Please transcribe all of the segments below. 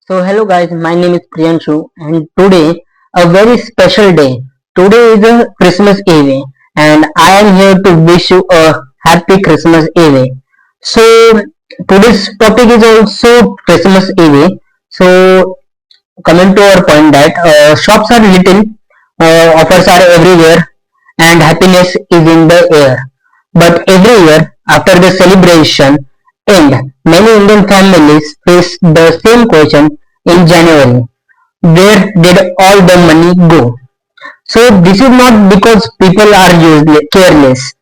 So hello guys, my name is Priyanshu and today a very special day. Today is a Christmas Eve and I am here to wish you a happy Christmas Eve. So today's topic is also Christmas Eve. So coming to our point that shops are little, offers are everywhere and happiness is in the air. But every year after the celebration end, many Indian families face the same question in January. Where did all the money go? So this is not because people are careless.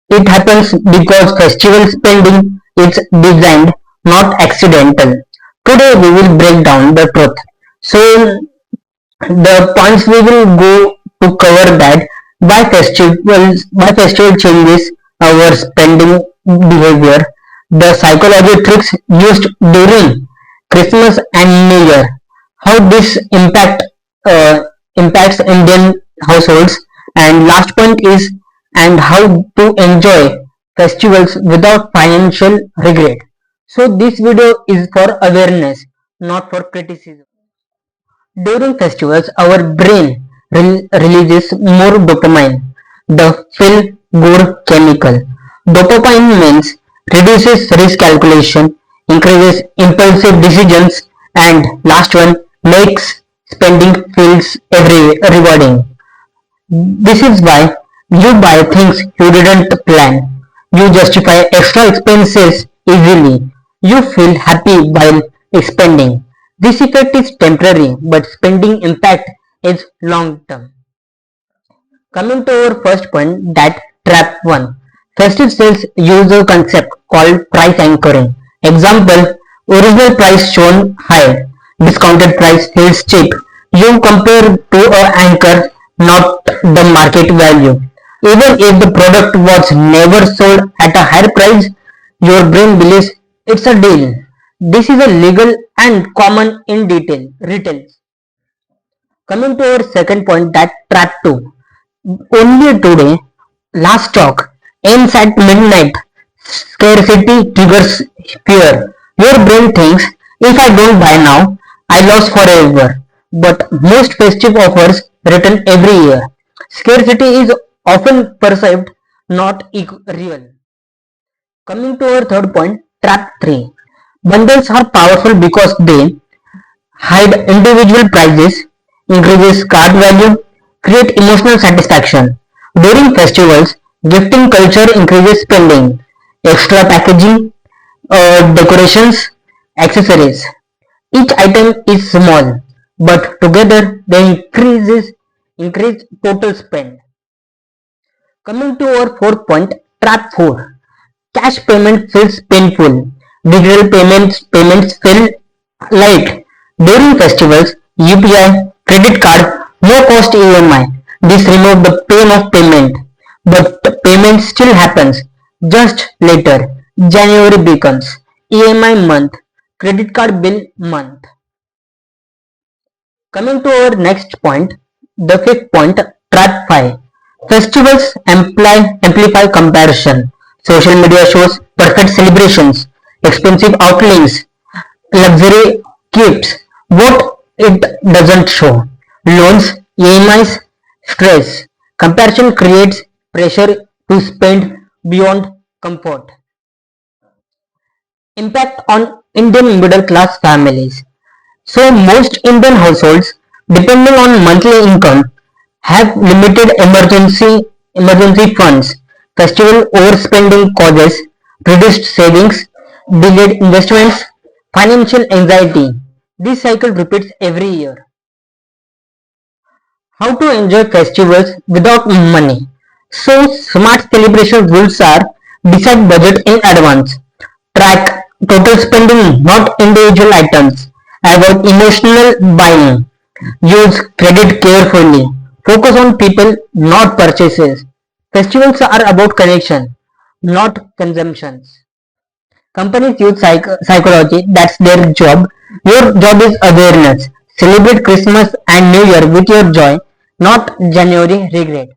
It happens because festival spending is designed, not accidental. Today we will break down the truth. So the points we will go to cover that why festival changes our spending behavior, the psychology tricks used during Christmas and New Year, how this uh, impacts Indian households, and last point is and how to enjoy festivals without financial regret. So this video is for awareness, not for criticism. During festivals, our brain releases more dopamine, the feel-good chemical. Dopamine means reduces risk calculation, increases impulsive decisions, and last one makes spending feels rewarding. This is why you buy things you didn't plan. You justify extra expenses easily. You feel happy while spending. This effect is temporary, but spending impact is long term. Coming to our first point, that trap 1. Festive sales use a concept called price anchoring. Example, original price shown high, discounted price feels cheap. You compare to a anchor, not the market value. Even if the product was never sold at a higher price, your brain believes it's a deal. This is a legal and common in retail. Coming to our second point, that trap 2. Only today, last stock ends at midnight. Scarcity triggers fear. Your brain thinks, if I don't buy now, I lost forever. But most festive offers return every year. Scarcity is often perceived, not real. Coming to our third point, trap 3. Bundles are powerful because they hide individual prices, increases cart value, create emotional satisfaction. During festivals, gifting culture increases spending, extra packaging, decorations, accessories. Each item is small, but together they increase total spend. Coming to our fourth point, trap 4. Cash payment feels painful. Digital payments feel light. During festivals, UPI, credit card, no cost EMI. This removes the pain of payment. But the payment still happens. Just later, January becomes EMI month, credit card bill month. Coming to our next point, the fifth point, trap 5. Festivals amplify comparison. Social media shows perfect celebrations, expensive outlays, luxury gifts. What it doesn't show. Loans, EMIs, stress. Comparison creates pressure to spend beyond comfort. Impact on Indian middle class families. So most Indian households, depending on monthly income, have limited emergency funds. Festival overspending causes reduced savings, delayed investments, financial anxiety. This cycle repeats every year. How to enjoy festivals without money? So smart celebration rules are: decide budget in advance, track total spending, not individual items, avoid emotional buying, use credit carefully, focus on people, not purchases. Festivals are about connection, not consumptions. Companies use psychology, that's their job. Your job is awareness. Celebrate Christmas and New Year with your joy, not January regret.